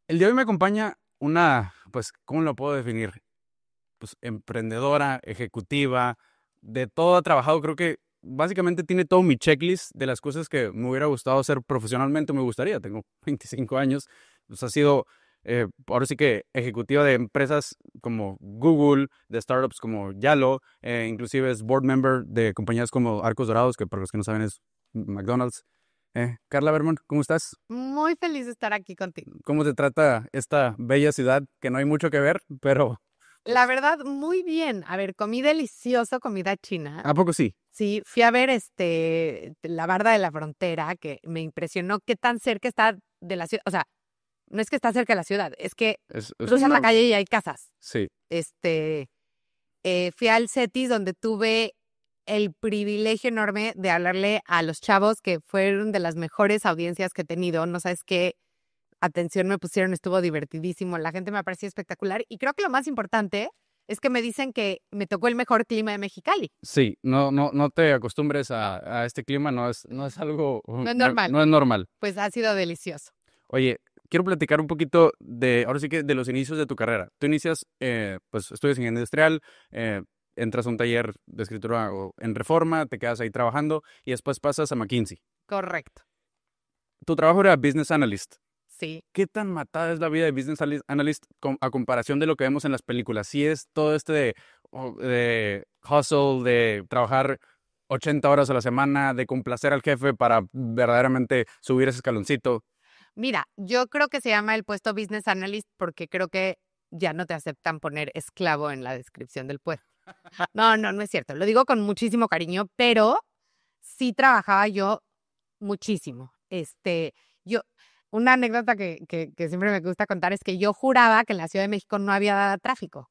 El día de hoy me acompaña una, pues, ¿cómo lo puedo definir? Pues emprendedora, ejecutiva, de todo ha trabajado. Creo que básicamente tiene todo mi checklist de las cosas que me hubiera gustado hacer profesionalmente. Me gustaría, tengo 25 años. Pues ha sido, ahora sí que ejecutiva de empresas como Google, de startups como Yalo, inclusive es board member de compañías como Arcos Dorados, que para los que no saben es McDonald's. Carla Berman, ¿cómo estás? Muy feliz de estar aquí contigo. ¿Cómo te trata esta bella ciudad que no hay mucho que ver, pero La pues, verdad, muy bien. A ver, comí delicioso, comida china. ¿a poco sí? Sí, fui a ver la Barda de la Frontera, que me impresionó qué tan cerca está de la ciudad. O sea, no es que está cerca de la ciudad, es que Es cruzas la una... calle y hay casas. Sí, Este, Fui al CETIS donde tuve el privilegio enorme de hablarle a los chavos que fueron de las mejores audiencias que he tenido. No sabes qué atención me pusieron, estuvo divertidísimo, la gente me pareció espectacular y creo que lo más importante es que me dicen que me tocó el mejor clima de Mexicali. sí, no te acostumbres a este clima, no es algo, No es normal, no es normal. pues ha sido delicioso. Oye, quiero platicar un poquito de, ahora sí que de los inicios de tu carrera. Tú inicias, pues estudias ingeniería industrial, eh, entras a un taller de escritura en Reforma, te quedas ahí trabajando y después pasas a McKinsey. Correcto, Tu trabajo era business analyst. sí. ¿Qué tan matada es la vida de business analyst a comparación de lo que vemos en las películas? Si es todo este de hustle, de trabajar 80 horas a la semana, de complacer al jefe para verdaderamente subir ese escaloncito. Mira, yo creo que se llama el puesto Business Analyst porque creo que ya no te aceptan poner esclavo en la descripción del puesto. No, no, no es cierto. Lo digo con muchísimo cariño, pero sí trabajaba yo muchísimo. Yo, una anécdota que siempre me gusta contar es que yo juraba que en la Ciudad de México no había tráfico,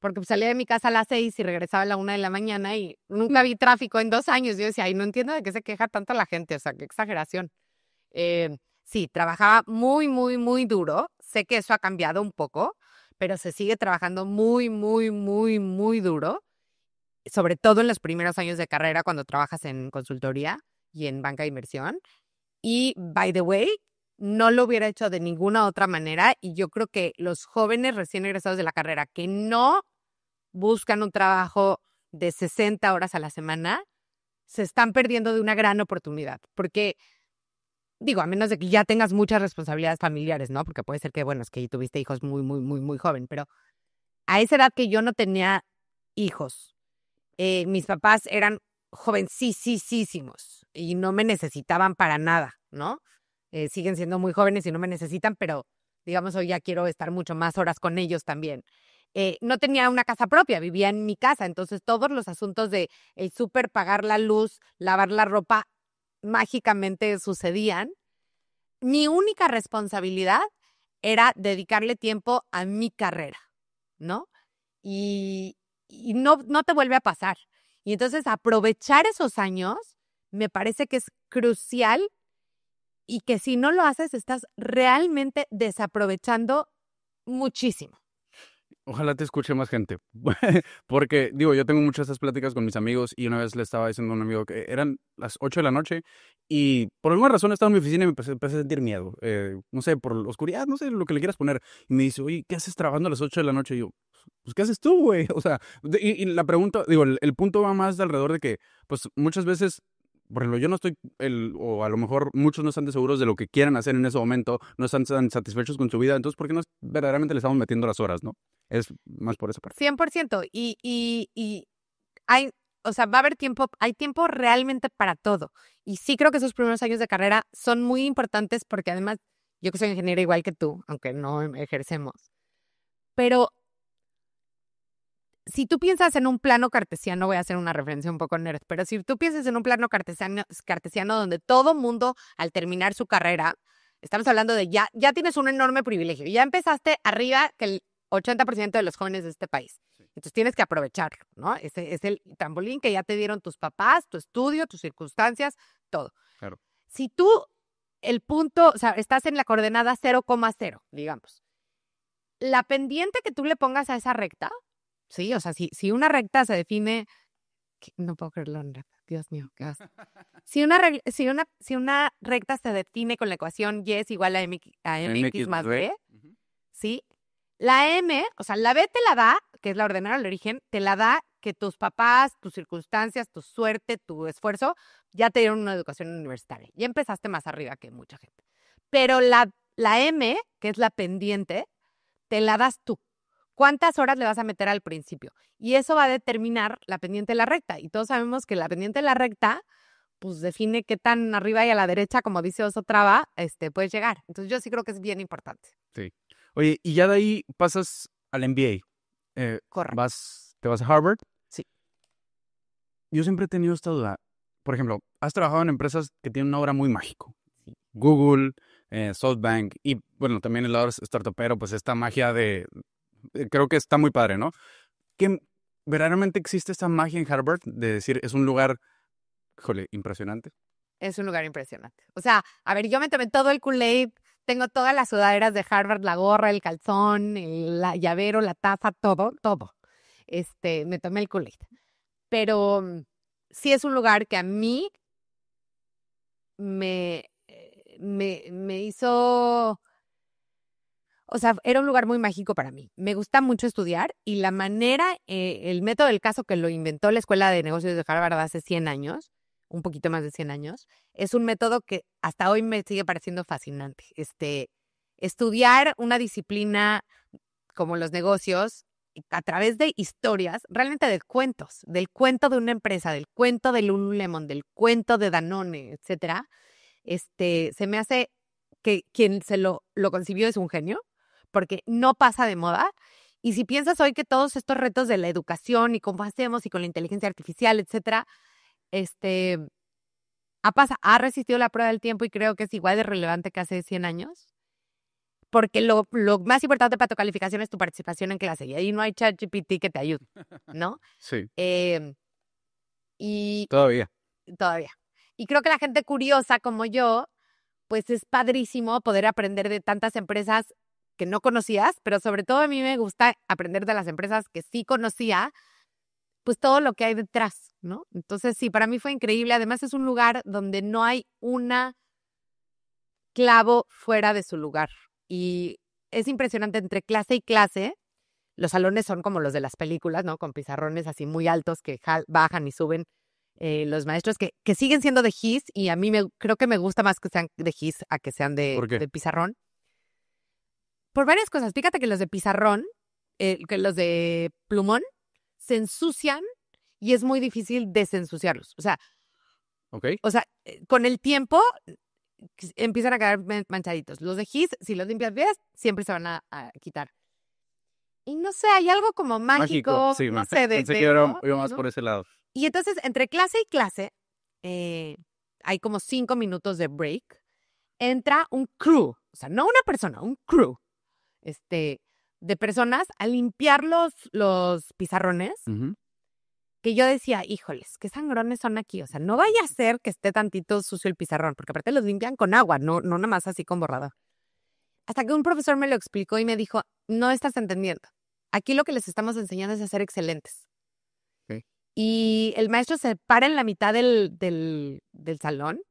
porque pues, salía de mi casa a las 6 y regresaba a la 1 de la mañana y nunca vi tráfico en 2 años. Yo decía, ay, no entiendo de qué se queja tanto la gente, o sea, qué exageración. Sí, trabajaba muy, muy, muy duro. Sé que eso ha cambiado un poco, pero se sigue trabajando muy, muy, muy, muy duro, sobre todo en los primeros años de carrera cuando trabajas en consultoría y en banca de inversión. Y, by the way, no lo hubiera hecho de ninguna otra manera. Y yo creo que los jóvenes recién egresados de la carrera que no buscan un trabajo de 60 horas a la semana, se están perdiendo de una gran oportunidad. Porque, digo, a menos de que ya tengas muchas responsabilidades familiares, ¿no? Porque puede ser que, bueno, es que tuviste hijos muy, muy, muy, muy joven. Pero a esa edad que yo no tenía hijos, mis papás eran jovencísimos y no me necesitaban para nada, ¿no? Siguen siendo muy jóvenes y no me necesitan, pero digamos hoy ya quiero estar mucho más horas con ellos también. No tenía una casa propia, vivía en mi casa, entonces todos los asuntos de el súper, pagar la luz, lavar la ropa, mágicamente sucedían. Mi única responsabilidad era dedicarle tiempo a mi carrera, ¿no? Y, y no te vuelve a pasar. Y entonces aprovechar esos años me parece que es crucial y que si no lo haces estás realmente desaprovechando muchísimo. Ojalá te escuche más gente. Porque, digo, yo tengo muchas de estas pláticas con mis amigos y una vez le estaba diciendo a un amigo que eran las 8 de la noche y por alguna razón estaba en mi oficina y me empecé a sentir miedo. No sé, por la oscuridad, no sé, lo que le quieras poner. Y me dice, oye, ¿qué haces trabajando a las 8 de la noche? Y yo, pues, ¿qué haces tú, güey? O sea, y la pregunta, digo, el punto va más de alrededor de que, pues, muchas veces por ejemplo, yo no estoy, o a lo mejor muchos no están de seguros de lo que quieran hacer en ese momento, no están tan satisfechos con su vida, entonces, ¿por qué no verdaderamente le estamos metiendo las horas, no? Es más por esa parte. 100%. Y hay, o sea, va a haber tiempo, hay tiempo realmente para todo. Y sí creo que esos primeros años de carrera son muy importantes porque además, yo que soy ingeniera igual que tú, aunque no ejercemos, pero si tú piensas en un plano cartesiano, voy a hacer una referencia un poco nerd, pero si tú piensas en un plano cartesiano donde todo mundo al terminar su carrera, estamos hablando de ya tienes un enorme privilegio, ya empezaste arriba que el 80% de los jóvenes de este país. Entonces tienes que aprovecharlo, ¿no? Ese es el trampolín que ya te dieron tus papás, tu estudio, tus circunstancias, todo. Claro. Si tú, el punto, o sea, estás en la coordenada 0,0, digamos, la pendiente que tú le pongas a esa recta, sí, o sea, si una recta se define, no puedo creerlo, Dios mío, ¿qué haces? Si una recta se define con la ecuación y es igual a mx MX más B. b, ¿sí? La M, o sea, la B te la da, que es la ordenada del origen, te la da que tus papás, tus circunstancias, tu suerte, tu esfuerzo, ya te dieron una educación universitaria. Ya empezaste más arriba que mucha gente. Pero la M, que es la pendiente, te la das tú. ¿Cuántas horas le vas a meter al principio? Y eso va a determinar la pendiente de la recta. Y todos sabemos que la pendiente de la recta, pues define qué tan arriba y a la derecha, como dice Oso Traba, puedes llegar. Entonces yo sí creo que es bien importante. Sí. Oye, y ya de ahí pasas al MBA. Correcto. ¿Te vas a Harvard? Sí. Yo siempre he tenido esta duda. Por ejemplo, has trabajado en empresas que tienen una aura muy mágico. Google, SoftBank y, bueno, también el lado startupero, pues esta magia creo que está muy padre, ¿no? ¿Que verdaderamente existe esta magia en Harvard de decir, es un lugar, híjole, impresionante? Es un lugar impresionante. O sea, a ver, yo me tomé todo el Kool-Aid, tengo todas las sudaderas de Harvard, la gorra, el calzón, el llavero, la taza, todo. Me tomé el Kool-Aid. Pero sí es un lugar que a mí me hizo... O sea, era un lugar muy mágico para mí. Me gusta mucho estudiar y la manera, el método del caso que lo inventó la Escuela de Negocios de Harvard hace 100 años, un poquito más de 100 años, es un método que hasta hoy me sigue pareciendo fascinante. Estudiar una disciplina como los negocios a través de historias, realmente de cuentos, del cuento de una empresa, del cuento de Lululemon, del cuento de Danone, etcétera, se me hace que quien se lo concibió es un genio, porque no pasa de moda. Y si piensas hoy que todos estos retos de la educación y cómo hacemos y con la inteligencia artificial, etcétera, ha resistido la prueba del tiempo y creo que es igual de relevante que hace 100 años. Porque lo más importante para tu calificación es tu participación en clase. Y ahí no hay ChatGPT que te ayude, ¿no? Sí. Y Todavía. Y creo que la gente curiosa como yo, pues es padrísimo poder aprender de tantas empresas que no conocías, pero sobre todo a mí me gusta aprender de las empresas que sí conocía, pues todo lo que hay detrás, ¿no? Entonces sí, para mí fue increíble. Además es un lugar donde no hay una clavo fuera de su lugar. Y es impresionante entre clase y clase. Los salones son como los de las películas, ¿no? Con pizarrones así muy altos que bajan y suben los maestros que siguen siendo de GIS y a mí creo que me gusta más que sean de GIS a que sean ¿Por qué? de pizarrón. Por varias cosas. Fíjate que los de pizarrón, que los de plumón, se ensucian y es muy difícil desensuciarlos. Ok. O sea, con el tiempo empiezan a quedar manchaditos. Los de GIS, si los limpias bien, siempre se van a quitar. Y no sé, hay algo como mágico, Sí, no sé, pensé que ¿no? iba más ¿no? por ese lado. Y entonces, entre clase y clase, hay como 5 minutos de break. Entra un crew, o sea, no una persona, un crew, de personas a limpiar los pizarrones, Ujú. que yo decía, híjoles, qué sangrones son aquí. O sea, no vaya a ser que esté tantito sucio el pizarrón, porque aparte los limpian con agua, no nada más así con borrador. Hasta que un profesor me lo explicó y me dijo, no estás entendiendo. Aquí lo que les estamos enseñando es a ser excelentes. Okay. Y el maestro se para en la mitad del salón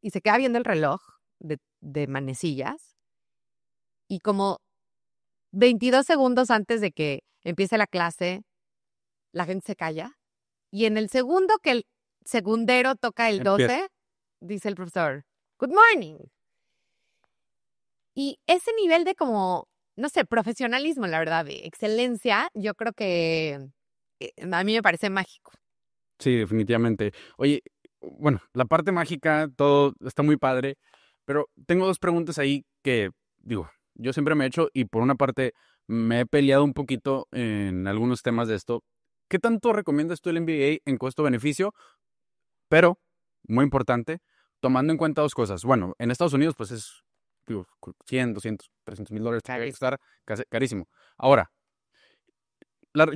y se queda viendo el reloj de manecillas. Y como 22 segundos antes de que empiece la clase, la gente se calla. Y en el segundo que el segundero toca el 12, dice el profesor, "Good morning". Y ese nivel de como, no sé, profesionalismo, la verdad, de excelencia, yo creo que a mí me parece mágico. Sí, definitivamente. Oye, bueno, la parte mágica, todo está muy padre, pero tengo dos preguntas ahí que, digo, yo siempre me he hecho y por una parte me he peleado un poquito en algunos temas de esto. ¿Qué tanto recomiendas tú el MBA en costo-beneficio? Pero, muy importante, tomando en cuenta dos cosas. Bueno, en Estados Unidos, pues es, digo, 100, 200, 300 mil dólares, tiene que estar carísimo. Ahora,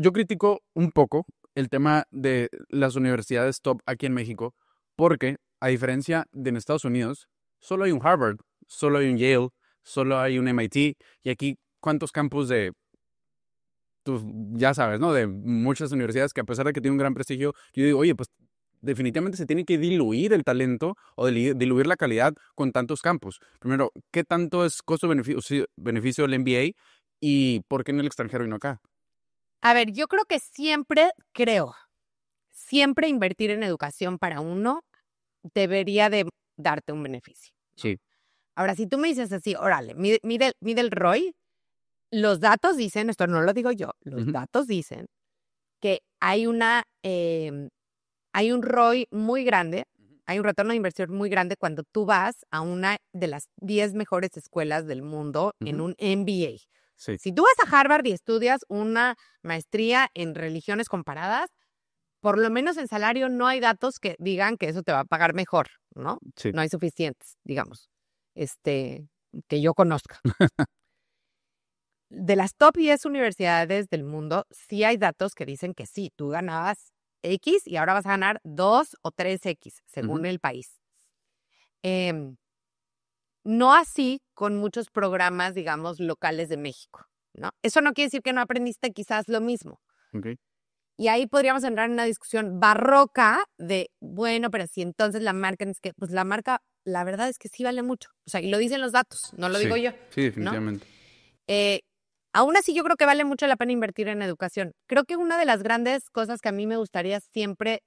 yo critico un poco el tema de las universidades top aquí en México, porque a diferencia de en Estados Unidos, solo hay un Harvard, solo hay un Yale, solo hay un MIT, y aquí, ¿cuántos campus de, tú ya sabes, ¿no? De muchas universidades que a pesar de que tienen un gran prestigio, yo digo, oye, pues definitivamente se tiene que diluir el talento o diluir la calidad con tantos campus. Primero, ¿qué tanto es costo-beneficio del MBA? ¿Y por qué en el extranjero y no acá? A ver, yo creo que siempre invertir en educación para uno debería de darte un beneficio. Sí. Ahora, si tú me dices así, órale, mide el ROI, los datos dicen, esto no lo digo yo, los datos dicen que hay un ROI muy grande, hay un retorno de inversión muy grande cuando tú vas a una de las 10 mejores escuelas del mundo en un MBA. Sí. Si tú vas a Harvard y estudias una maestría en religiones comparadas, por lo menos en salario no hay datos que digan que eso te va a pagar mejor, ¿no? Sí. No hay suficientes, digamos, que yo conozca. De las top 10 universidades del mundo, sí hay datos que dicen que sí, tú ganabas X y ahora vas a ganar 2 o 3X, según el país. No así con muchos programas, digamos, locales de México, ¿no? Eso no quiere decir que no aprendiste quizás lo mismo. Okay. Y ahí podríamos entrar en una discusión barroca de, bueno, pero si entonces la marca es que, pues la marca, la verdad es que sí vale mucho. O sea, y lo dicen los datos, no lo digo yo. Sí, definitivamente. ¿No? Aún así, yo creo que vale mucho la pena invertir en educación. Creo que una de las grandes cosas que a mí me gustaría siempre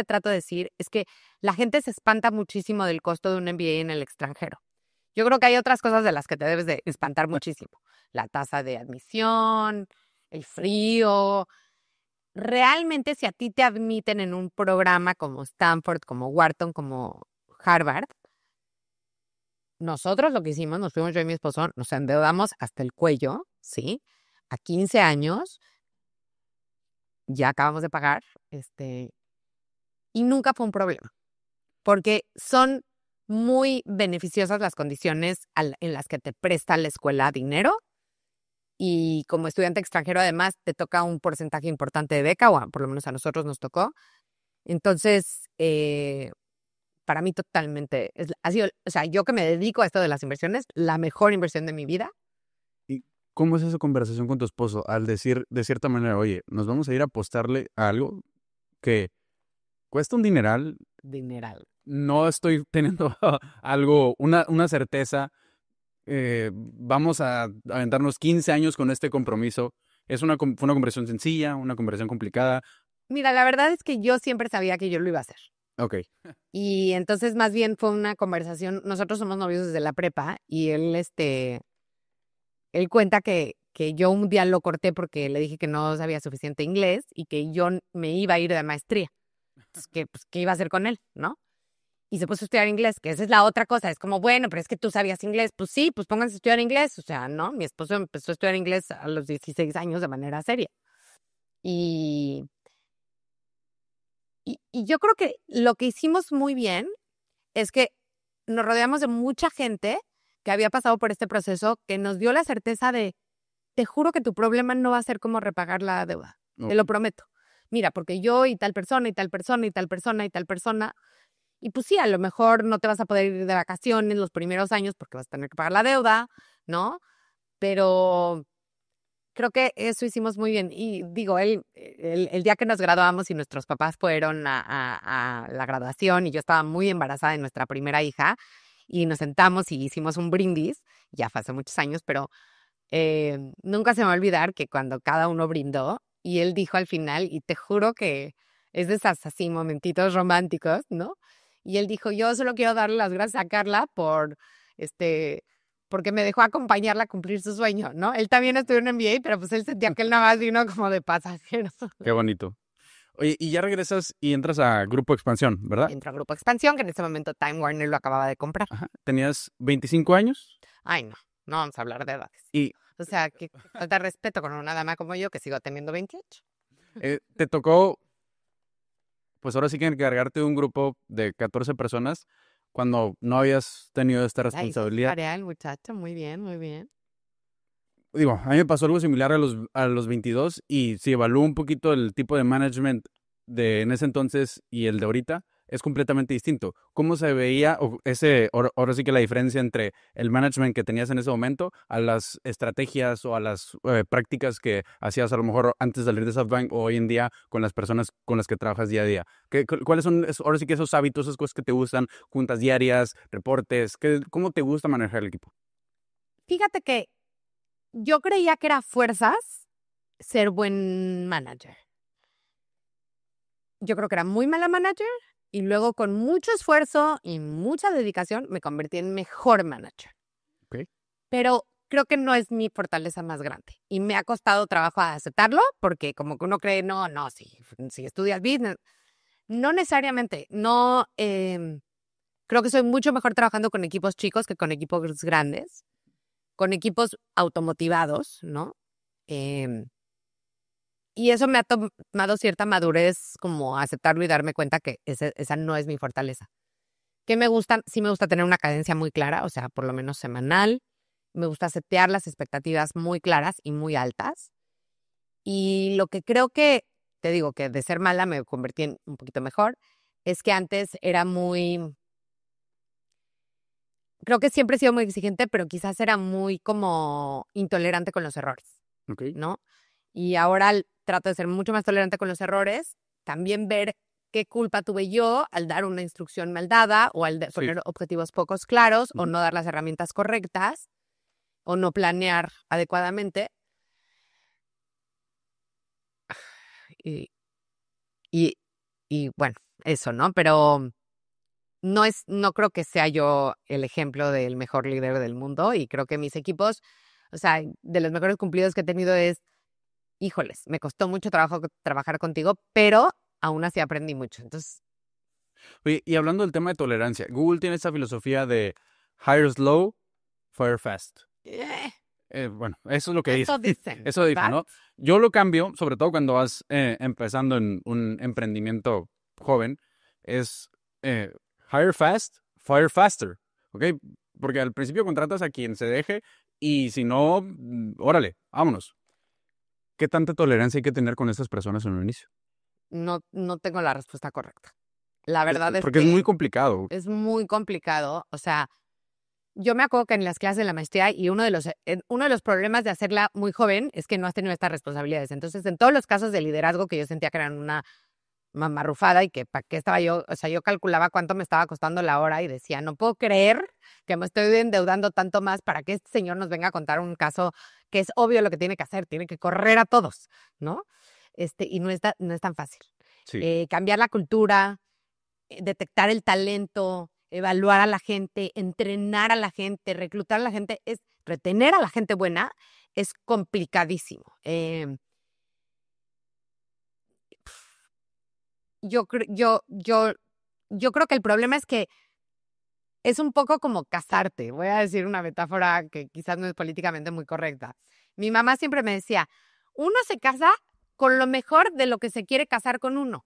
trato de decir es que la gente se espanta muchísimo del costo de un MBA en el extranjero. Yo creo que hay otras cosas de las que te debes de espantar muchísimo. La tasa de admisión, el frío. Realmente, si a ti te admiten en un programa como Stanford, como Wharton, como Harvard, nosotros lo que hicimos, nos fuimos yo y mi esposo, nos endeudamos hasta el cuello, ¿sí? A 15 años, ya acabamos de pagar, y nunca fue un problema, porque son muy beneficiosas las condiciones en las que te presta la escuela dinero, y como estudiante extranjero además te toca un porcentaje importante de beca, o por lo menos a nosotros nos tocó. Entonces, para mí totalmente, ha sido, o sea, yo que me dedico a esto de las inversiones, la mejor inversión de mi vida. ¿Y cómo es esa conversación con tu esposo al decir de cierta manera, oye, nos vamos a ir a apostarle a algo que cuesta un dineral? Dineral. No estoy teniendo algo, una certeza. Vamos a aventarnos 15 años con este compromiso. Fue una conversación sencilla, una conversación complicada. Mira, la verdad es que yo siempre sabía que yo lo iba a hacer. Ok. Y entonces más bien fue una conversación, nosotros somos novios desde la prepa y él cuenta que yo un día lo corté porque le dije que no sabía suficiente inglés y que yo me iba a ir de maestría. Entonces, ¿qué iba a hacer con él, no? Y se puso a estudiar inglés, que esa es la otra cosa. Es como, bueno, pero es que tú sabías inglés. Pues sí, pues pónganse a estudiar inglés. O sea, ¿no? Mi esposo empezó a estudiar inglés a los 16 años de manera seria. Y yo creo que lo que hicimos muy bien es que nos rodeamos de mucha gente que había pasado por este proceso, que nos dio la certeza de, te juro que tu problema no va a ser cómo repagar la deuda. Te lo prometo. Mira, porque yo y tal persona y tal persona y tal persona y tal persona. Y pues sí, a lo mejor no te vas a poder ir de vacaciones los primeros años porque vas a tener que pagar la deuda, ¿no? Pero creo que eso hicimos muy bien. Y digo, el día que nos graduamos y nuestros papás fueron a la graduación y yo estaba muy embarazada de nuestra primera hija y nos sentamos y hicimos un brindis, ya fue hace muchos años, pero nunca se me va a olvidar que cuando cada uno brindó y él dijo al final, y te juro que es de esos así momentitos románticos, ¿no? Y él dijo, yo solo quiero darle las gracias a Carla porque me dejó acompañarla a cumplir su sueño, ¿no? Él también estudió en MBA, pero pues él sentía que él nada más vino como de pasajero. Qué bonito. Oye, y ya regresas y entras a Grupo Expansión, ¿verdad? Entró a Grupo Expansión, que en ese momento Time Warner lo acababa de comprar. Ajá. ¿Tenías 25 años? Ay, no vamos a hablar de edades. Y o sea, que falta de respeto con una dama como yo que sigo teniendo 28. te tocó, pues ahora sí que encargarte de un grupo de 14 personas cuando no habías tenido esta responsabilidad. Ay, el muchacho, muy bien, muy bien. Digo, a mí me pasó algo similar a los 22 y si evalúo un poquito el tipo de management de en ese entonces y el de ahorita, es completamente distinto. ¿Cómo se veía ahora sí que la diferencia entre el management que tenías en ese momento a las estrategias o a las prácticas que hacías a lo mejor antes de salir de SoftBank o hoy en día con las personas con las que trabajas día a día? ¿Cuáles son ahora sí que esos hábitos, esas cosas que te gustan, juntas diarias, reportes? ¿Cómo te gusta manejar el equipo? Fíjate que yo creía que era fuerzas ser buen manager. Yo creo que era muy mala manager y luego con mucho esfuerzo y mucha dedicación me convertí en mejor manager. Ok. Pero creo que no es mi fortaleza más grande y me ha costado trabajo aceptarlo porque como que uno cree, no, si estudias business, no necesariamente, no, creo que soy mucho mejor trabajando con equipos chicos que con equipos grandes, con equipos automotivados, ¿no? Y eso me ha tomado cierta madurez como aceptarlo y darme cuenta que esa no es mi fortaleza. ¿Qué me gustan? Sí me gusta tener una cadencia muy clara, o sea, por lo menos semanal. Me gusta setear las expectativas muy claras y muy altas. Y lo que creo que, te digo, que de ser mala me convertí en un poquito mejor, es que antes era creo que siempre he sido muy exigente, pero quizás era muy como intolerante con los errores, Ok. ¿no? Y ahora trato de ser mucho más tolerante con los errores, también ver qué culpa tuve yo al dar una instrucción mal dada o al Sí. poner objetivos pocos claros o Ujú. no dar las herramientas correctas o no planear adecuadamente. Y, y, y bueno, eso, ¿no? Pero no creo que sea yo el ejemplo del mejor líder del mundo y creo que mis equipos, o sea, de los mejores cumplidos que he tenido es, híjoles, me costó mucho trabajo trabajar contigo, pero aún así aprendí mucho. Entonces, Oye, y hablando del tema de tolerancia, Google tiene esta filosofía de hire slow, fire fast. Bueno, eso es lo que dice. eso dicen, Eso dice, ¿verdad? ¿no? Yo lo cambio, sobre todo cuando vas empezando en un emprendimiento joven, es hire fast, fire faster, ¿ok? Porque al principio contratas a quien se deje y si no, órale, vámonos. ¿Qué tanta tolerancia hay que tener con estas personas en un inicio? No tengo la respuesta correcta. La verdad es Porque es muy que complicado. es muy complicado. O sea, yo me acuerdo que en las clases de la maestría y uno de los problemas de hacerla muy joven es que no has tenido estas responsabilidades. Entonces, en todos los casos de liderazgo que yo sentía que eran una mamarrufada y que para qué estaba yo, o sea, yo calculaba cuánto me estaba costando la hora y decía, no puedo creer que me estoy endeudando tanto más para que este señor nos venga a contar un caso que es obvio lo que tiene que hacer, tiene que correr a todos, ¿no? Y no es tan fácil. Sí. Cambiar la cultura, detectar el talento, evaluar a la gente, entrenar a la gente, reclutar a la gente, retener a la gente buena es complicadísimo. Yo, yo creo que el problema es que es un poco como casarte. Voy a decir una metáfora que quizás no es políticamente muy correcta. Mi mamá siempre me decía, uno se casa con lo mejor de lo que se quiere casar con uno.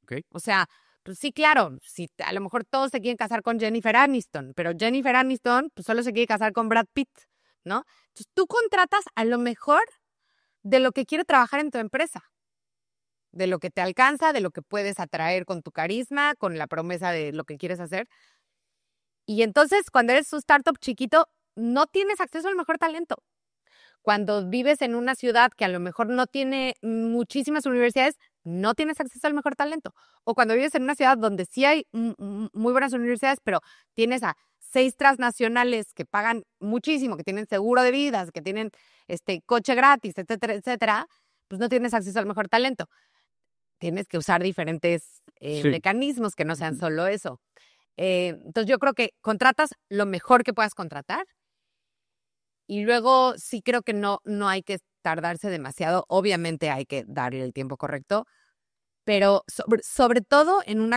Ok. O sea, pues sí, claro, sí, a lo mejor todos se quieren casar con Jennifer Aniston, pero Jennifer Aniston pues solo se quiere casar con Brad Pitt, ¿no? Entonces tú contratas a lo mejor de lo que quiere trabajar en tu empresa, de lo que te alcanza, de lo que puedes atraer con tu carisma, con la promesa de lo que quieres hacer. Y entonces, cuando eres un startup chiquito, no tienes acceso al mejor talento. Cuando vives en una ciudad que a lo mejor no tiene muchísimas universidades, no tienes acceso al mejor talento. O cuando vives en una ciudad donde sí hay muy buenas universidades, pero tienes a 6 transnacionales que pagan muchísimo, que tienen seguro de vidas, que tienen coche gratis, etcétera, etcétera, pues no tienes acceso al mejor talento. Tienes que usar diferentes Sí. mecanismos que no sean solo eso. Entonces yo creo que contratas lo mejor que puedas contratar y luego sí creo que no hay que tardarse demasiado. Obviamente hay que darle el tiempo correcto, pero sobre todo en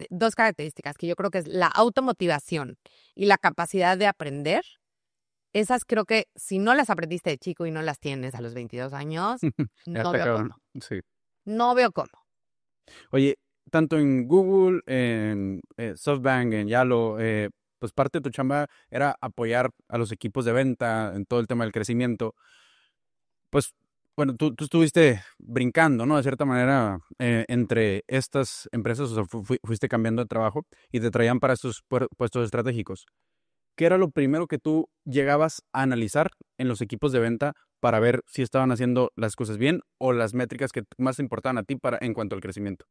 dos características que yo creo que es la automotivación y la capacidad de aprender. Esas creo que si no las aprendiste de chico y no las tienes a los 22 años, Ya no está veo cabrón. cómo. Sí. No veo cómo. Oye, tanto en Google, en SoftBank, en Yalo, pues parte de tu chamba era apoyar a los equipos de venta en todo el tema del crecimiento. Pues, bueno, tú estuviste brincando, ¿no? De cierta manera, entre estas empresas, o sea, fuiste cambiando de trabajo y te traían para estos puestos estratégicos. ¿Qué era lo primero que tú llegabas a analizar en los equipos de venta para ver si estaban haciendo las cosas bien o las métricas que más te importaban a ti en cuanto al crecimiento?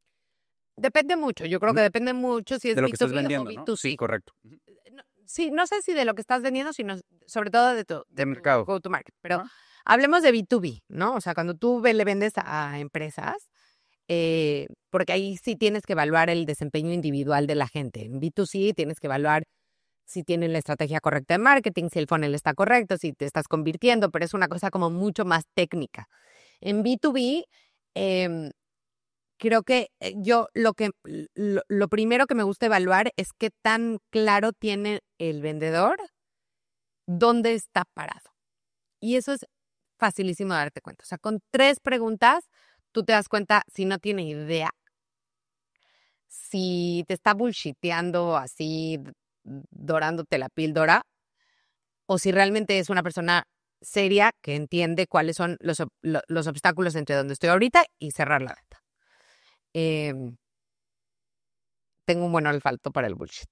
Depende mucho. Yo creo que depende mucho si es De lo que estás B2B o vendiendo, ¿no? Sí, B2C. correcto. No, sí, no sé si de lo que estás vendiendo, sino sobre todo de tu mercado. go to market. Pero Ajá. hablemos de B2B, ¿no? O sea, cuando tú le vendes a empresas, porque ahí sí tienes que evaluar el desempeño individual de la gente. En B2C tienes que evaluar si tienen la estrategia correcta de marketing, si el funnel está correcto, si te estás convirtiendo, pero es una cosa como mucho más técnica. En B2B, creo que lo primero que me gusta evaluar es qué tan claro tiene el vendedor dónde está parado. Y eso es facilísimo de darte cuenta. O sea, con 3 preguntas, tú te das cuenta si no tiene idea, si te está bullshiteando así, dorándote la píldora, o si realmente es una persona seria que entiende cuáles son los obstáculos entre donde estoy ahorita y cerrar la venta. Tengo un buen olfato para el bullshit,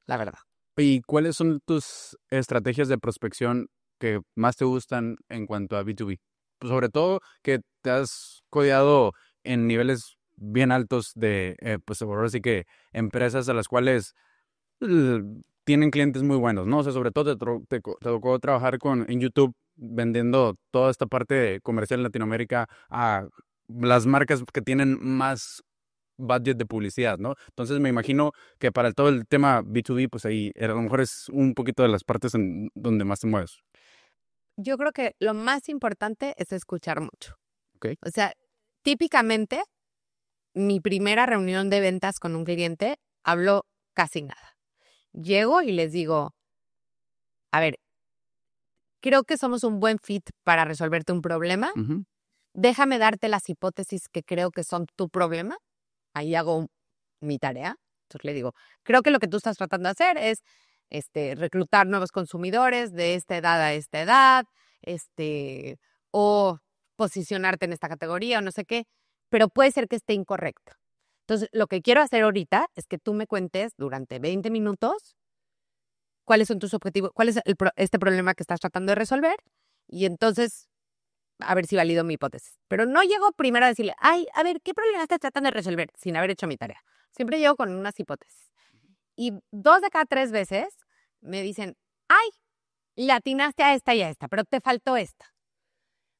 la verdad. ¿Y cuáles son tus estrategias de prospección que más te gustan en cuanto a B2B? Pues sobre todo que te has codeado en niveles bien altos de, pues ahora sí que empresas a las cuales eh, tienen clientes muy buenos, ¿no? O sea, sobre todo te tocó trabajar en YouTube vendiendo toda esta parte de comercial en Latinoamérica a las marcas que tienen más budget de publicidad, ¿no? Entonces me imagino que para todo el tema B2B, pues ahí a lo mejor es un poquito de las partes en donde más te mueves. Yo creo que lo más importante es escuchar mucho. ¿Ok? O sea, típicamente, mi primera reunión de ventas con un cliente, hablo casi nada. Llego y les digo, a ver, creo que somos un buen fit para resolverte un problema. Ujú. Déjame darte las hipótesis que creo que son tu problema. Ahí hago mi tarea. Entonces le digo, creo que lo que tú estás tratando de hacer es reclutar nuevos consumidores de esta edad a esta edad, o posicionarte en esta categoría o no sé qué, pero puede ser que esté incorrecto. Entonces, lo que quiero hacer ahorita es que tú me cuentes durante 20 minutos cuáles son tus objetivos, cuál es este problema que estás tratando de resolver, y entonces a ver si valido mi hipótesis. Pero no llego primero a decirle, ay, a ver, ¿qué problema estás tratando de resolver? Sin haber hecho mi tarea. Siempre llego con unas hipótesis. Y 2 de cada 3 veces me dicen, ay, le atinaste a esta y a esta, pero te faltó esta.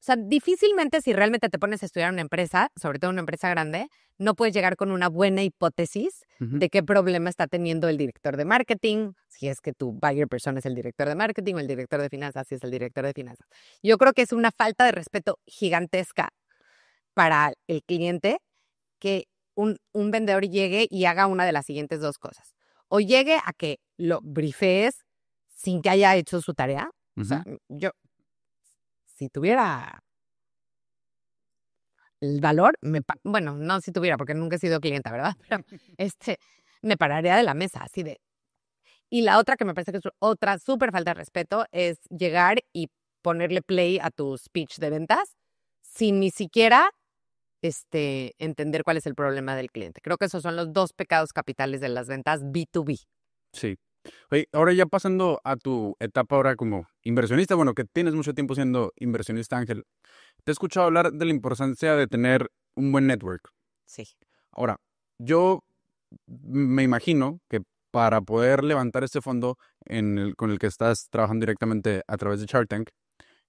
O sea, difícilmente si realmente te pones a estudiar una empresa, sobre todo una empresa grande, no puedes llegar con una buena hipótesis Ujú. de qué problema está teniendo el director de marketing, si es que tu buyer persona es el director de marketing o el director de finanzas, si es el director de finanzas. Yo creo que es una falta de respeto gigantesca para el cliente que un vendedor llegue y haga una de las siguientes 2 cosas. O llegue a que lo brifees sin que haya hecho su tarea. O sea, yo, si tuviera el valor, bueno, no si tuviera, porque nunca he sido clienta, ¿verdad? Pero me pararía de la mesa, así de. Y la otra que me parece que es otra súper falta de respeto es llegar y ponerle play a tu speech de ventas sin ni siquiera entender cuál es el problema del cliente. Creo que esos son los 2 pecados capitales de las ventas B2B. Sí. Oye, ahora ya pasando a tu etapa ahora como inversionista, bueno, que tienes mucho tiempo siendo inversionista, Ángel, te he escuchado hablar de la importancia de tener un buen network. Sí. Ahora, yo me imagino que para poder levantar este fondo con el que estás trabajando directamente a través de Shark Tank,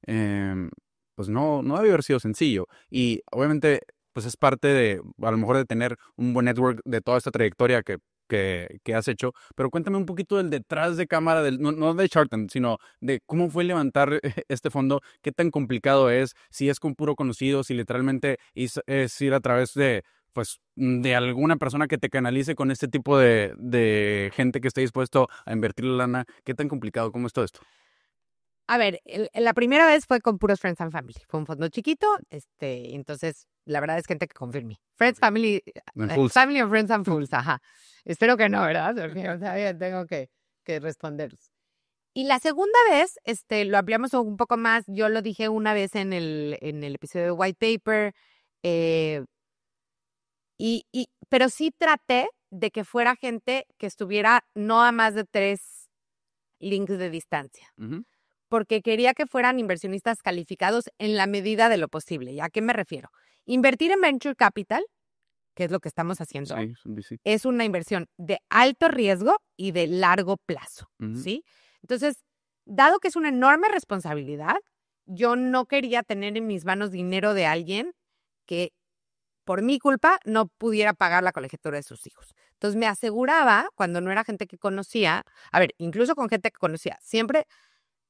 em, pues no debe haber sido sencillo. Y obviamente, pues es parte de, a lo mejor, de tener un buen network de toda esta trayectoria que has hecho. Pero cuéntame un poquito del detrás de cámara, no de Shark Tank, sino de cómo fue levantar este fondo, qué tan complicado es, si es con puro conocido, si literalmente es ir a través de, pues, de alguna persona que te canalice con este tipo de gente que esté dispuesto a invertir la lana. ¿Qué tan complicado? ¿Cómo es todo esto? A ver, la primera vez fue con puros Friends and Family. Fue un fondo chiquito, entonces la verdad es gente que confía en mí. Friends, Family, En Fools. Family of Friends and Fools, ajá. Espero que no, ¿verdad? Porque, o sea, ya tengo que responderlos. Y la segunda vez, lo ampliamos un poco más. Yo lo dije una vez en el episodio de White Paper, pero sí traté de que fuera gente que estuviera no a más de 3 links de distancia. Ujú. Porque quería que fueran inversionistas calificados en la medida de lo posible. ¿Y a qué me refiero? Invertir en Venture Capital que es lo que estamos haciendo, Sí, es un VC. es una inversión de alto riesgo y de largo plazo, Ujú. ¿sí? Entonces, dado que es una enorme responsabilidad, yo no quería tener en mis manos dinero de alguien que por mi culpa no pudiera pagar la colegiatura de sus hijos. Entonces me aseguraba, cuando no era gente que conocía, a ver, incluso con gente que conocía, siempre,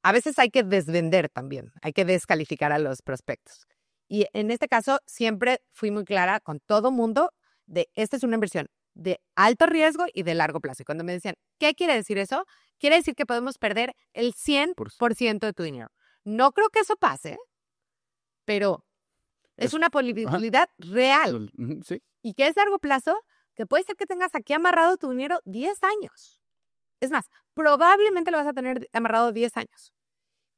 a veces hay que desvender también, hay que descalificar a los prospectos. Y en este caso siempre fui muy clara con todo mundo de esta es una inversión de alto riesgo y de largo plazo. Y cuando me decían, ¿qué quiere decir eso? Quiere decir que podemos perder el 100% de tu dinero. No creo que eso pase, pero es una Ajá. posibilidad real. Ujú, sí. ¿Y qué es largo plazo? Que puede ser que tengas aquí amarrado tu dinero 10 años. Es más, probablemente lo vas a tener amarrado 10 años.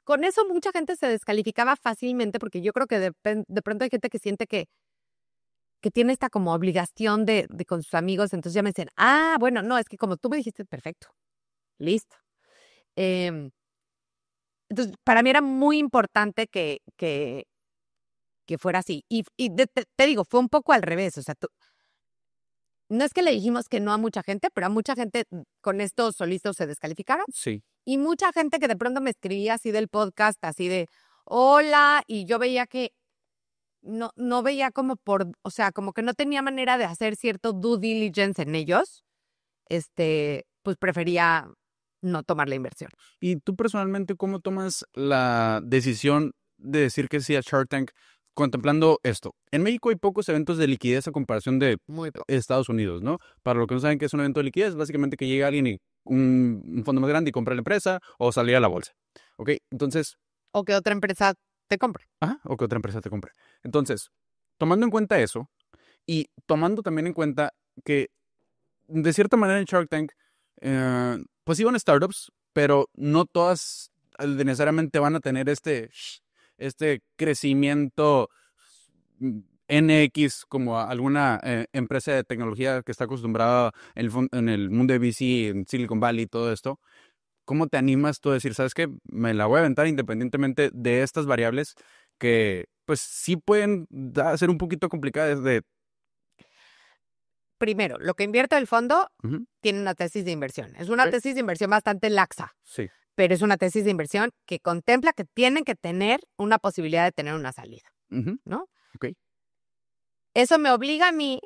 Con eso mucha gente se descalificaba fácilmente porque yo creo que de pronto hay gente que siente que tiene esta como obligación de con sus amigos. Entonces ya me dicen, bueno, no, es que como tú me dijiste, perfecto, listo. Entonces, para mí era muy importante que fuera así. Y te digo, fue un poco al revés. O sea, no es que le dijimos que no a mucha gente, pero a mucha gente con esto solitos se descalificaron. Sí. Y mucha gente que de pronto me escribía así del podcast, así de, hola, y yo veía que no veía como o sea, como que no tenía manera de hacer cierto due diligence en ellos, pues prefería no tomar la inversión. ¿Y tú personalmente cómo tomas la decisión de decir que sí a Shark Tank contemplando esto? En México hay pocos eventos de liquidez a comparación de Muy poco. Estados Unidos, ¿no? Para los que no saben qué es un evento de liquidez, básicamente que llega alguien y un fondo más grande y compra la empresa o salir a la bolsa. ¿Ok? Entonces, O que otra empresa te compre. o que otra empresa te compre. Entonces, tomando en cuenta eso y tomando también en cuenta que de cierta manera en Shark Tank, pues iban startups, pero no todas necesariamente van a tener este crecimiento NX como alguna empresa de tecnología que está acostumbrada en el mundo de VC, en Silicon Valley y todo esto. ¿Cómo te animas tú a decir, sabes qué? Me la voy a aventar independientemente de estas variables que pues sí pueden ser un poquito complicadas de... Primero, lo que invierte el fondo Ujú, tiene una tesis de inversión. Es una ok, tesis de inversión bastante laxa, sí. pero es una tesis de inversión que contempla que tienen que tener una posibilidad de tener una salida, Ujú, ¿no? ok. Eso me obliga a mí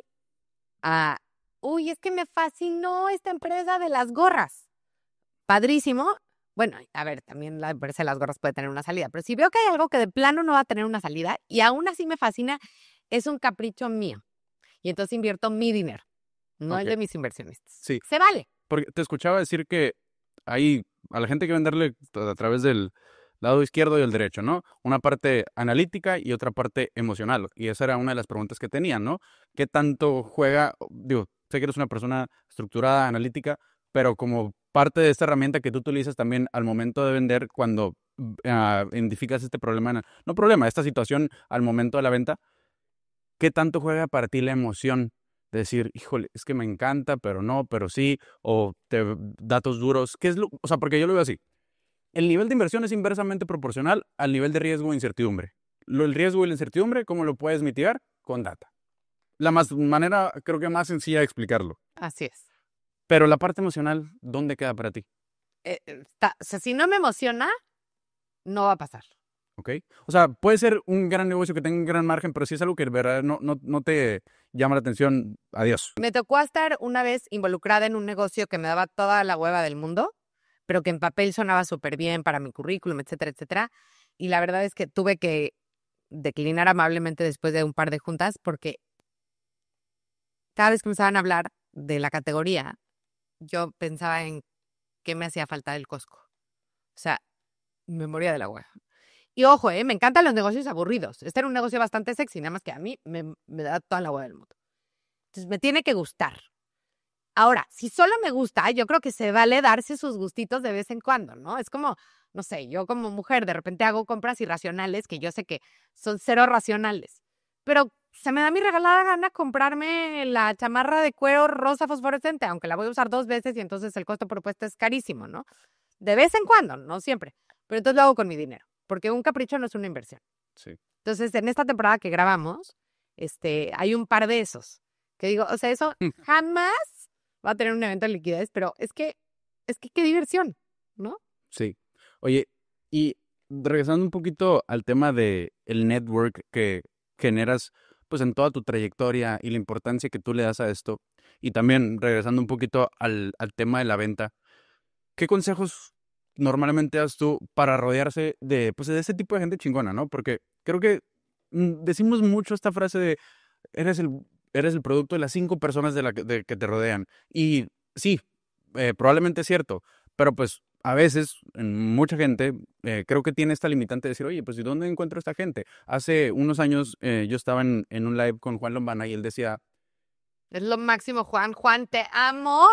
a, es que me fascinó esta empresa de las gorras. Padrísimo. Bueno, a ver, también la empresa de las gorras puede tener una salida, pero si veo que hay algo que de plano no va a tener una salida y aún así me fascina, es un capricho mío. Y entonces invierto mi dinero, no el Ok. de mis inversionistas. Sí, Se vale. porque te escuchaba decir que hay a la gente hay que venderle a través del lado izquierdo y el derecho, ¿no? Una parte analítica y otra parte emocional. Y esa era una de las preguntas que tenían, ¿no? ¿Qué tanto juega? Digo, sé que eres una persona estructurada, analítica, pero como parte de esta herramienta que tú utilizas también al momento de vender, cuando identificas este problema, no problema, esta situación al momento de la venta, ¿qué tanto juega para ti la emoción? De decir, híjole, es que me encanta, pero no, pero sí, o datos duros. ¿Qué es o sea, porque yo lo veo así. El nivel de inversión es inversamente proporcional al nivel de riesgo e incertidumbre. El riesgo y la incertidumbre, ¿cómo lo puedes mitigar? Con data. La manera, creo que más sencilla de explicarlo. Así es. Pero la parte emocional, ¿dónde queda para ti? O sea, si no me emociona, no va a pasar. ¿Ok? O sea, puede ser un gran negocio que tenga un gran margen, pero si es algo que de verdad no te llama la atención, adiós. Me tocó estar una vez involucrada en un negocio que me daba toda la hueva del mundo, pero que en papel sonaba súper bien para mi currículum, etcétera, etcétera. Y la verdad es que tuve que declinar amablemente después de un par de juntas porque cada vez que me estaban a hablar de la categoría, yo pensaba en qué me hacía falta del Costco. O sea, me moría de la hueva. Y ojo, me encantan los negocios aburridos. Este era un negocio bastante sexy, nada más que a mí me da toda la hueva del mundo. Entonces, me tiene que gustar. Ahora, si solo me gusta, yo creo que se vale darse sus gustitos de vez en cuando, ¿no? Es como, no sé, yo como mujer de repente hago compras irracionales que yo sé que son cero racionales, pero se me da mi regalada gana comprarme la chamarra de cuero rosa fosforescente, aunque la voy a usar 2 veces y entonces el costo propuesto es carísimo, ¿no? De vez en cuando, no siempre, pero entonces lo hago con mi dinero, porque un capricho no es una inversión. Sí. Entonces, en esta temporada que grabamos, hay un par de esos Que digo, o sea, eso jamás va a tener un evento de liquidez, pero es que qué diversión, ¿no? Sí. Oye, y regresando un poquito al tema de el network que generas pues en toda tu trayectoria y la importancia que tú le das a esto, y también regresando un poquito al tema de la venta, ¿qué consejos normalmente das tú para rodearse de pues de ese tipo de gente chingona, ¿no? Porque creo que decimos mucho esta frase de eres el, eres el producto de las 5 personas de que te rodean. Y sí, probablemente es cierto, pero pues a veces, mucha gente, creo que tiene esta limitante de decir, oye, pues ¿y dónde encuentro esta gente? Hace unos años yo estaba en un live con Juan Lombana y él decía, Es lo máximo, Juan. Juan, te amo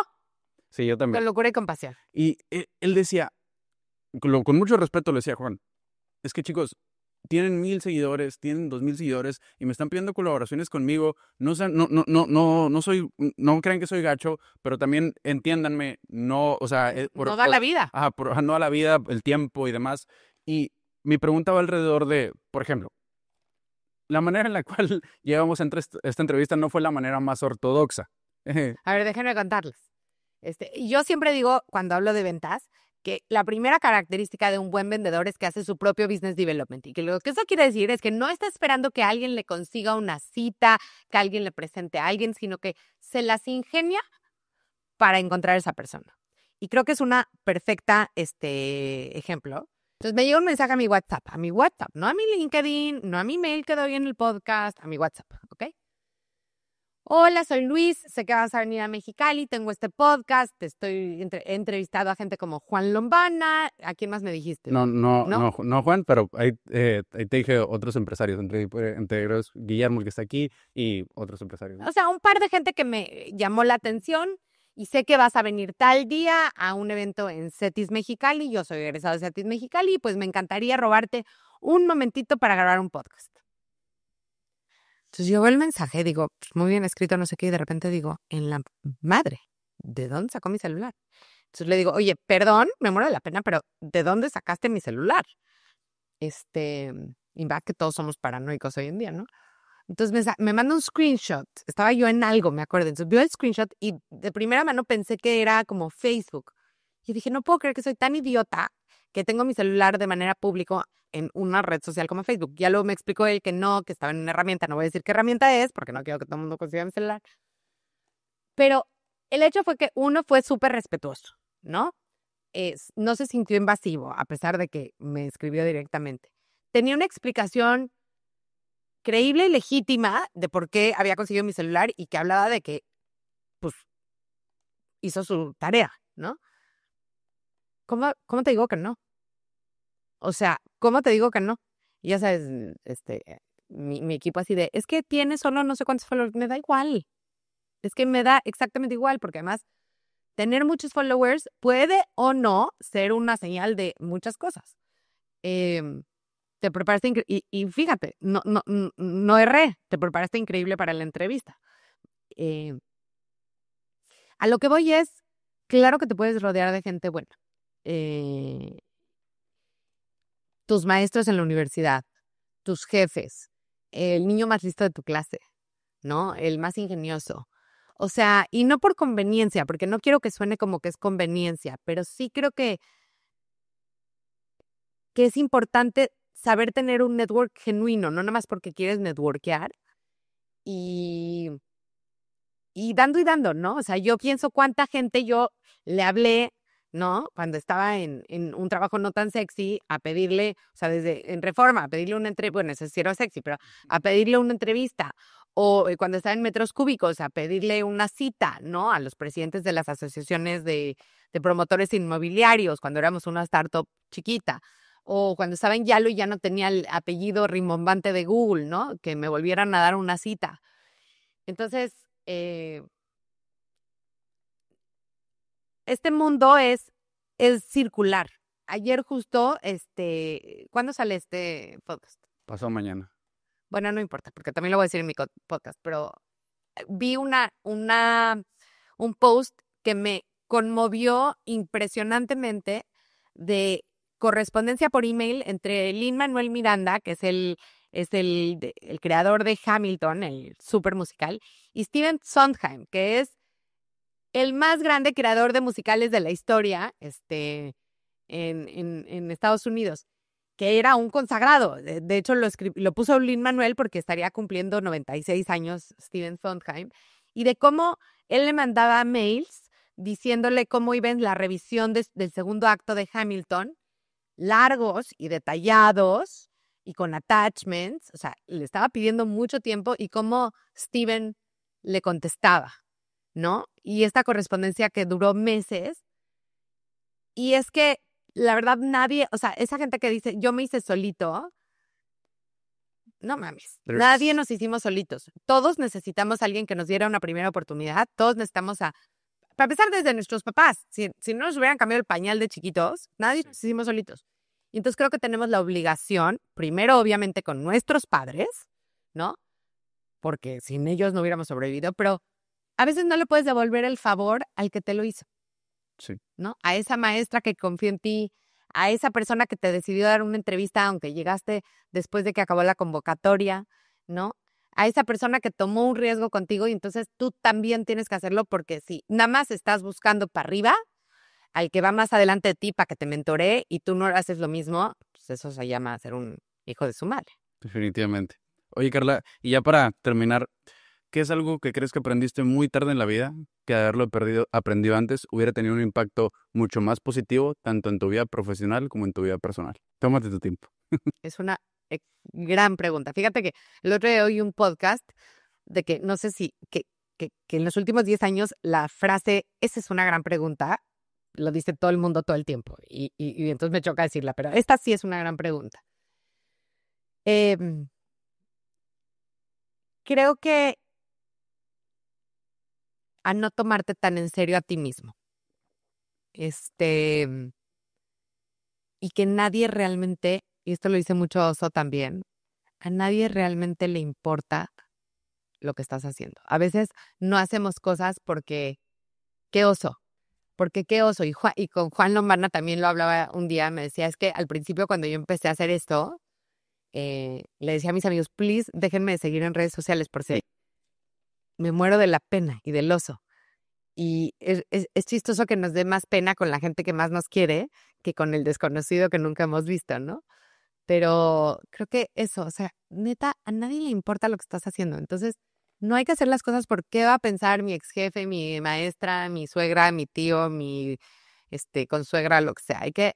sí, yo también. con locura y compasión. Y él decía, con mucho respeto le decía, Juan, es que chicos, tienen 1,000 seguidores, tienen 2,000 seguidores y me están pidiendo colaboraciones conmigo. No, no soy, no crean que soy gacho, pero también entiéndanme, no, o sea, No da la vida. no a la vida, el tiempo y demás. Y mi pregunta va alrededor de, por ejemplo, la manera en la cual llevamos entre esta entrevista no fue la manera más ortodoxa. A ver, déjenme contarles. Yo siempre digo, cuando hablo de ventas, que la primera característica de un buen vendedor es que hace su propio business development. Y que lo que eso quiere decir es que no está esperando que alguien le consiga una cita, que alguien le presente a alguien, sino que se las ingenia para encontrar a esa persona. Y creo que es una perfecta ejemplo. Entonces me llega un mensaje a mi WhatsApp, no a mi LinkedIn, no a mi mail que doy en el podcast, a mi WhatsApp, ¿ok? Hola, soy Luis, sé que vas a venir a Mexicali, tengo este podcast, he entrevistado a gente como Juan Lombana, ¿a quién más me dijiste? No, Juan, pero ahí te dije otros empresarios, entre ellos Guillermo, el que está aquí, y otros empresarios. O sea, un par de gente que me llamó la atención y sé que vas a venir tal día a un evento en Cetis Mexicali, yo soy egresado de Cetis Mexicali, pues me encantaría robarte un momentito para grabar un podcast. Entonces yo veo el mensaje, digo, pues muy bien escrito, no sé qué, y de repente digo, en la madre, ¿de dónde sacó mi celular? Entonces le digo, oye, perdón, me muero de la pena, pero ¿de dónde sacaste mi celular? Y va que todos somos paranoicos hoy en día, ¿no? Entonces me manda un screenshot, estaba yo en algo, me acuerdo, entonces vio el screenshot y de primera mano pensé que era como Facebook. Y dije, no puedo creer que soy tan idiota que tengo mi celular de manera pública en una red social como Facebook. Ya luego me explicó él que no, que estaba en una herramienta. No voy a decir qué herramienta es, porque no quiero que todo el mundo consiga mi celular. Pero el hecho fue que uno fue súper respetuoso, ¿no? No se sintió invasivo, a pesar de que me escribió directamente. Tenía una explicación creíble y legítima de por qué había conseguido mi celular y que hablaba de que, pues, hizo su tarea, ¿no? ¿Cómo te digo que no? O sea, ¿cómo te digo que no? Y ya sabes, mi equipo así de, es que tiene solo no sé cuántos followers, me da igual. Es que me da exactamente igual, porque además tener muchos followers puede o no ser una señal de muchas cosas. Te preparaste y fíjate, no erré, te preparaste increíble para la entrevista. A lo que voy es, claro que te puedes rodear de gente buena. Tus maestros en la universidad, tus jefes, el niño más listo de tu clase, ¿no? El más ingenioso. O sea, y no por conveniencia, porque no quiero que suene como que es conveniencia, pero sí creo que es importante saber tener un network genuino, no nada más porque quieres networkear y dando y dando, ¿no? O sea, yo pienso cuánta gente yo le hablé, ¿no? Cuando estaba en un trabajo no tan sexy, a pedirle, o sea, desde en Reforma, a pedirle una entrevista, bueno, eso sí era sexy, pero a pedirle una entrevista, o cuando estaba en metros cúbicos, a pedirle una cita, ¿no? A los presidentes de las asociaciones de promotores inmobiliarios, cuando éramos una startup chiquita, o cuando estaba en Yalo y ya no tenía el apellido rimbombante de Google, ¿no? Que me volvieran a dar una cita. Entonces, este mundo es circular. Ayer justo, ¿cuándo sale este podcast? Pasó mañana. Bueno, no importa, porque también lo voy a decir en mi podcast, pero vi un post que me conmovió impresionantemente de correspondencia por email entre Lin-Manuel Miranda, que es el es el creador de Hamilton, el super musical, y Stephen Sondheim, que es el más grande creador de musicales de la historia en Estados Unidos, que era un consagrado. De hecho, lo puso Lin-Manuel porque estaría cumpliendo 96 años Stephen Sondheim, y de cómo él le mandaba mails diciéndole cómo iba en la revisión del segundo acto de Hamilton, largos y detallados y con attachments. O sea, le estaba pidiendo mucho tiempo y cómo Stephen le contestaba, ¿no? Y esta correspondencia que duró meses. Y es que, la verdad, nadie, o sea, esa gente que dice, yo me hice solito, no mames, nadie nos hicimos solitos. Todos necesitamos a alguien que nos diera una primera oportunidad. Todos necesitamos para empezar desde nuestros papás. Si no nos hubieran cambiado el pañal de chiquitos, nadie nos hicimos solitos. Y entonces creo que tenemos la obligación, primero obviamente con nuestros padres, ¿no? Porque sin ellos no hubiéramos sobrevivido, pero a veces no le puedes devolver el favor al que te lo hizo. Sí. ¿No? A esa maestra que confió en ti, a esa persona que te decidió dar una entrevista aunque llegaste después de que acabó la convocatoria, ¿no? A esa persona que tomó un riesgo contigo y entonces tú también tienes que hacerlo, porque si nada más estás buscando para arriba, al que va más adelante de ti para que te mentoree y tú no haces lo mismo, pues eso se llama ser un hijo de su madre. Definitivamente. Oye, Carla, y ya para terminar, ¿qué es algo que crees que aprendiste muy tarde en la vida, que de haberlo aprendido antes hubiera tenido un impacto mucho más positivo, tanto en tu vida profesional como en tu vida personal? Tómate tu tiempo. Es una gran pregunta. Fíjate que el otro día oí un podcast de que no sé si que en los últimos 10 años la frase, esa es una gran pregunta, lo dice todo el mundo todo el tiempo. Y entonces me choca decirla, pero esta sí es una gran pregunta. Creo que a no tomarte tan en serio a ti mismo. Y que nadie realmente, y esto lo dice mucho Oso también, a nadie realmente le importa lo que estás haciendo. A veces no hacemos cosas porque, qué oso, porque qué oso. Y con Juan Lombana también lo hablaba un día, me decía, es que al principio cuando yo empecé a hacer esto, le decía a mis amigos, please, déjenme de seguir en redes sociales porque me muero de la pena y del oso. Y es chistoso que nos dé más pena con la gente que más nos quiere que con el desconocido que nunca hemos visto, ¿no? Pero creo que eso, o sea, neta, a nadie le importa lo que estás haciendo. Entonces, no hay que hacer las cosas por qué va a pensar mi ex jefe, mi maestra, mi suegra, mi tío, mi consuegra, lo que sea. Hay que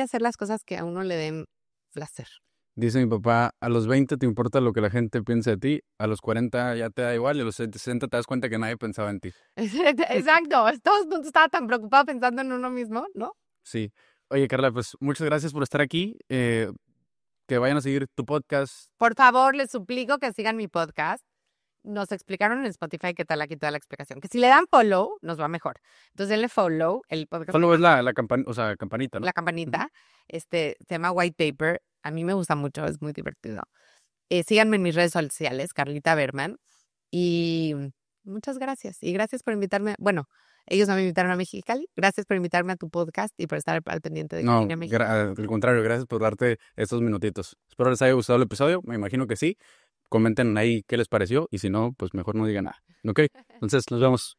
hacer las cosas que a uno le den placer. Dice mi papá, a los 20 te importa lo que la gente piensa de ti, a los 40 ya te da igual y a los 60 te das cuenta que nadie pensaba en ti. Exacto, todo el mundo estaba tan preocupado pensando en uno mismo, ¿no? Sí. Oye, Carla, pues muchas gracias por estar aquí. Que vayan a seguir tu podcast. Por favor, les suplico que sigan mi podcast. Nos explicaron en Spotify qué tal aquí toda la explicación. Que si le dan follow, nos va mejor. Entonces, denle follow. El podcast Follow es la campanita, ¿no? La campanita. Se llama White Paper. A mí me gusta mucho, es muy divertido. Síganme en mis redes sociales, Carlita Berman. Y muchas gracias. Y gracias por invitarme. Bueno, ellos no me invitaron a Mexicali. Gracias por invitarme a tu podcast y por estar al pendiente de No, Cocina México. al contrario, gracias por darte estos minutitos. Espero les haya gustado el episodio, me imagino que sí. Comenten ahí qué les pareció y si no, pues mejor no digan nada. ¿Ok? Entonces, nos vemos.